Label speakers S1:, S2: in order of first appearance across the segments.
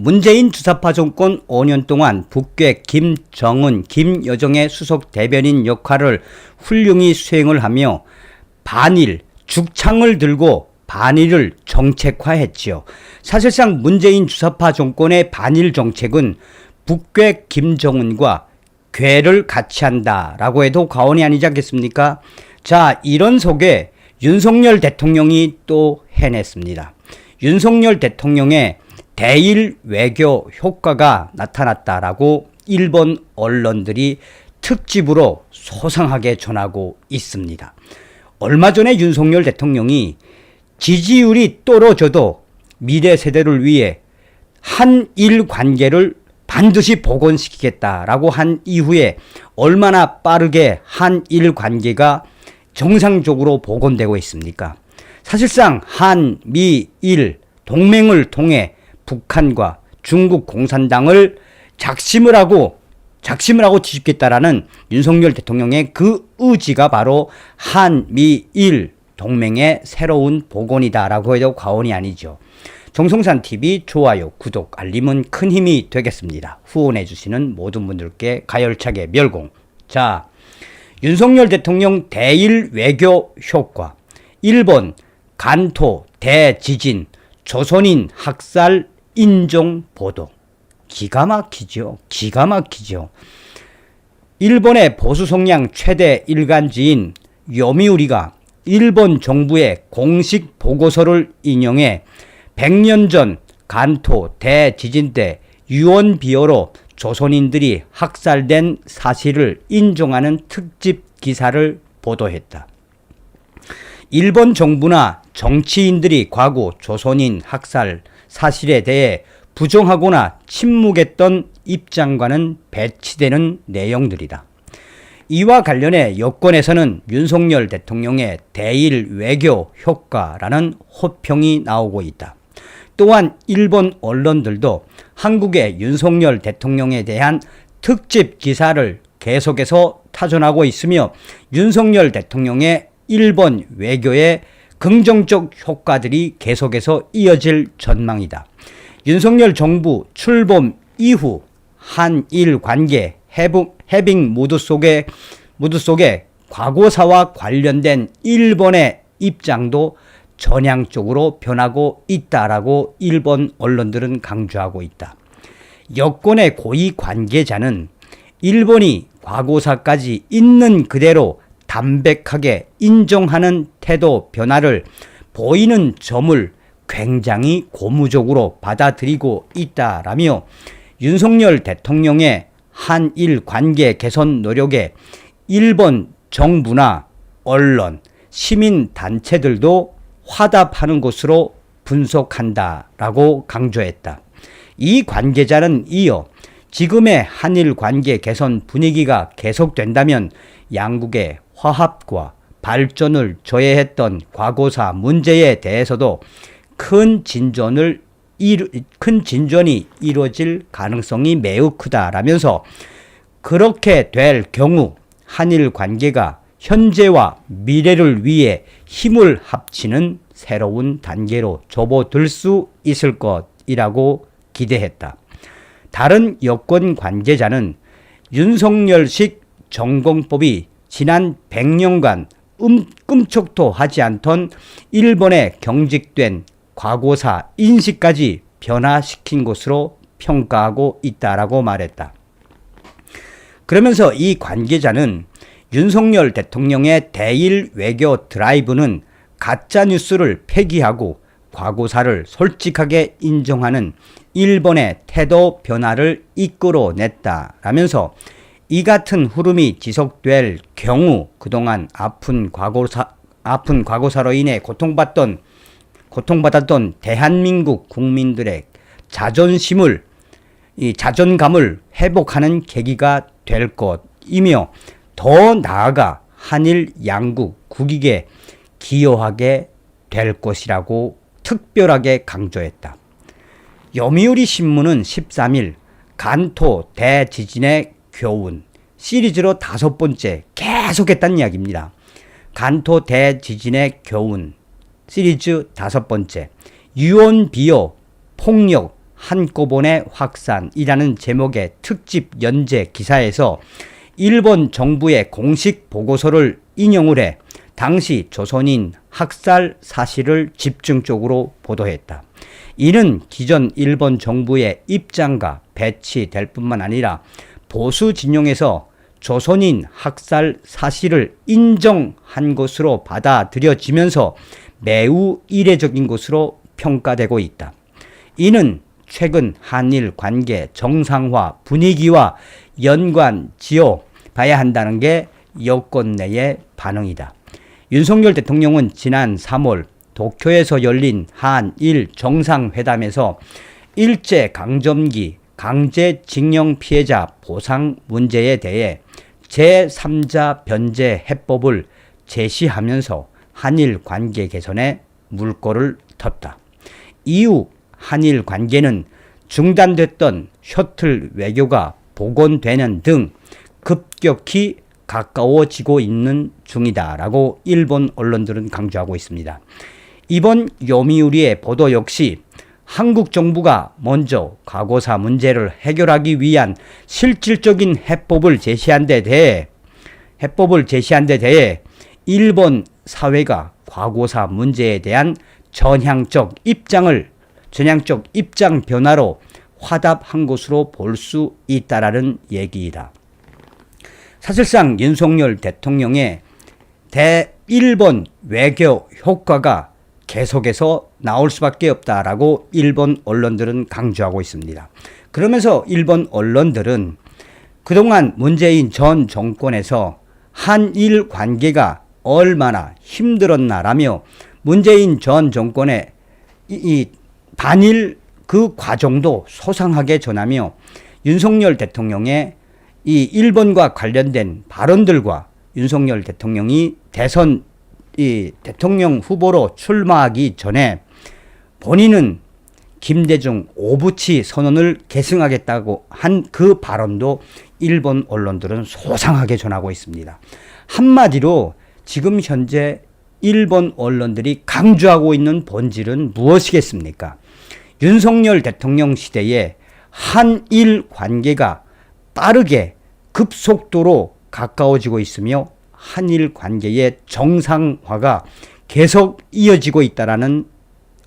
S1: 문재인 주사파 정권 5년 동안 북괴 김정은, 김여정의 수석 대변인 역할을 훌륭히 수행을 하며 반일, 죽창을 들고 반일을 정책화했지요. 사실상 문재인 주사파 정권의 반일 정책은 북괴 김정은과 괴를 같이 한다라고 해도 과언이 아니지 않겠습니까? 자, 이런 속에 윤석열 대통령이 또 해냈습니다. 윤석열 대통령의 대일 외교 효과가 나타났다라고 일본 언론들이 특집으로 소상하게 전하고 있습니다. 얼마 전에 윤석열 대통령이 지지율이 떨어져도 미래 세대를 위해 한일 관계를 반드시 복원시키겠다라고 한 이후에 얼마나 빠르게 한일 관계가 정상적으로 복원되고 있습니까? 사실상 한미일 동맹을 통해 북한과 중국 공산당을 작심을 하고 뒤집겠다라는 윤석열 대통령의 그 의지가 바로 한미일 동맹의 새로운 복원이다라고 해도 과언이 아니죠. 정성산TV 좋아요, 구독, 알림은 큰 힘이 되겠습니다. 후원해주시는 모든 분들께 가열차게 멸공. 자, 윤석열 대통령 대일 외교 효과. 일본 간토 대지진 조선인 학살 인종 보도. 기가 막히죠. 기가 막히죠. 일본의 보수 성향 최대 일간지인 요미우리가 일본 정부의 공식 보고서를 인용해 100년 전 간토 대지진 때 유언비어로 조선인들이 학살된 사실을 인정하는 특집 기사를 보도했다. 일본 정부나 정치인들이 과거 조선인 학살 사실에 대해 부정하거나 침묵했던 입장과는 배치되는 내용들이다. 이와 관련해 여권에서는 윤석열 대통령의 대일 외교 효과라는 호평이 나오고 있다. 또한 일본 언론들도 한국의 윤석열 대통령에 대한 특집 기사를 계속해서 타전하고 있으며 윤석열 대통령의 일본 외교의 긍정적 효과들이 계속해서 이어질 전망이다. 윤석열 정부 출범 이후 한일 관계 해빙 모드 속에 과거사와 관련된 일본의 입장도 전향적으로 변하고 있다라고 일본 언론들은 강조하고 있다. 여권의 고위 관계자는 일본이 과거사까지 있는 그대로 담백하게 인정하는 태도 변화를 보이는 점을 굉장히 고무적으로 받아들이고 있다라며 윤석열 대통령의 한일 관계 개선 노력에 일본 정부나 언론, 시민단체들도 화답하는 것으로 분석한다라고 강조했다. 이 관계자는 이어 지금의 한일 관계 개선 분위기가 계속된다면 양국의 화합과 발전을 저해했던 과거사 문제에 대해서도 큰 진전이 이루어질 가능성이 매우 크다라면서 그렇게 될 경우 한일 관계가 현재와 미래를 위해 힘을 합치는 새로운 단계로 접어들 수 있을 것이라고 기대했다. 다른 여권 관계자는 윤석열식 정공법이 지난 100년간 꿈쩍도 하지 않던 일본의 경직된 과거사 인식까지 변화시킨 것으로 평가하고 있다라고 말했다. 그러면서 이 관계자는 윤석열 대통령의 대일 외교 드라이브는 가짜뉴스를 폐기하고 과거사를 솔직하게 인정하는 일본의 태도 변화를 이끌어냈다라면서 이 같은 흐름이 지속될 경우 그동안 아픈 과거사로 인해 고통받았던 대한민국 국민들의 자존감을 회복하는 계기가 될 것이며 더 나아가 한일 양국 국익에 기여하게 될 것이라고 특별하게 강조했다. 요미우리 신문은 13일 간토 대지진의 교훈 시리즈로 5번째 계속했다는 이야기입니다. 간토 대지진의 교훈 시리즈 5번째 유언비어 폭력 한꺼번에 확산이라는 제목의 특집 연재 기사에서 일본 정부의 공식 보고서를 인용을 해 당시 조선인 학살 사실을 집중적으로 보도했다. 이는 기존 일본 정부의 입장과 배치될 뿐만 아니라 보수 진영에서 조선인 학살 사실을 인정한 것으로 받아들여지면서 매우 이례적인 것으로 평가되고 있다. 이는 최근 한일 관계 정상화 분위기와 연관지어 봐야 한다는 게 여권 내의 반응이다. 윤석열 대통령은 지난 3월 도쿄에서 열린 한일 정상회담에서 일제강점기 강제징용 피해자 보상 문제에 대해 제3자 변제 해법을 제시하면서 한일 관계 개선에 물꼬를 텄다. 이후 한일 관계는 중단됐던 셔틀 외교가 복원되는 등 급격히 가까워지고 있는 중이다라고 일본 언론들은 강조하고 있습니다. 이번 요미우리의 보도 역시 한국 정부가 먼저 과거사 문제를 해결하기 위한 실질적인 해법을 제시한 데 대해 일본 사회가 과거사 문제에 대한 전향적 입장 변화로 화답한 것으로 볼 수 있다라는 얘기이다. 사실상 윤석열 대통령의 대일본 외교 효과가 계속해서 나올 수밖에 없다라고 일본 언론들은 강조하고 있습니다. 그러면서 일본 언론들은 그동안 문재인 전 정권에서 한일 관계가 얼마나 힘들었나라며 문재인 전 정권의 이 반일 그 과정도 소상하게 전하며 윤석열 대통령의 이 일본과 관련된 발언들과 윤석열 대통령이 대선 대통령 후보로 출마하기 전에 본인은 김대중 오부치 선언을 계승하겠다고 한 그 발언도 일본 언론들은 소상하게 전하고 있습니다. 한마디로 지금 현재 일본 언론들이 강조하고 있는 본질은 무엇이겠습니까? 윤석열 대통령 시대에 한일 관계가 빠르게 급속도로 가까워지고 있으며 한일 관계의 정상화가 계속 이어지고 있다라는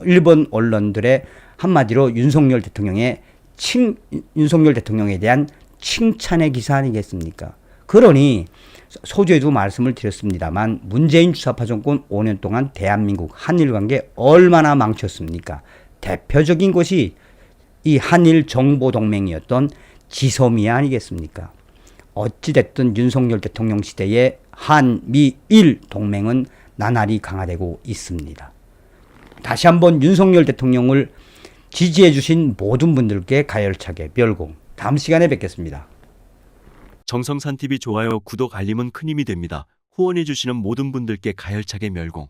S1: 일본 언론들의 한마디로 윤석열 대통령에 대한 칭찬의 기사 아니겠습니까? 그러니 소주에도 말씀을 드렸습니다만 문재인 주사파 정권 5년 동안 대한민국 한일 관계 얼마나 망쳤습니까? 대표적인 것이 이 한일 정보동맹이었던 지소미아 아니겠습니까? 어찌됐든 윤석열 대통령 시대의 한미일 동맹은 나날이 강화되고 있습니다. 다시 한번 윤석열 대통령을 지지해 주신 모든 분들께 가열차게 멸공. 다음 시간에 뵙겠습니다.
S2: 정성산 TV 좋아요, 구독, 알림은 큰 힘이 됩니다. 후원해 주시는 모든 분들께 가열차게 멸공.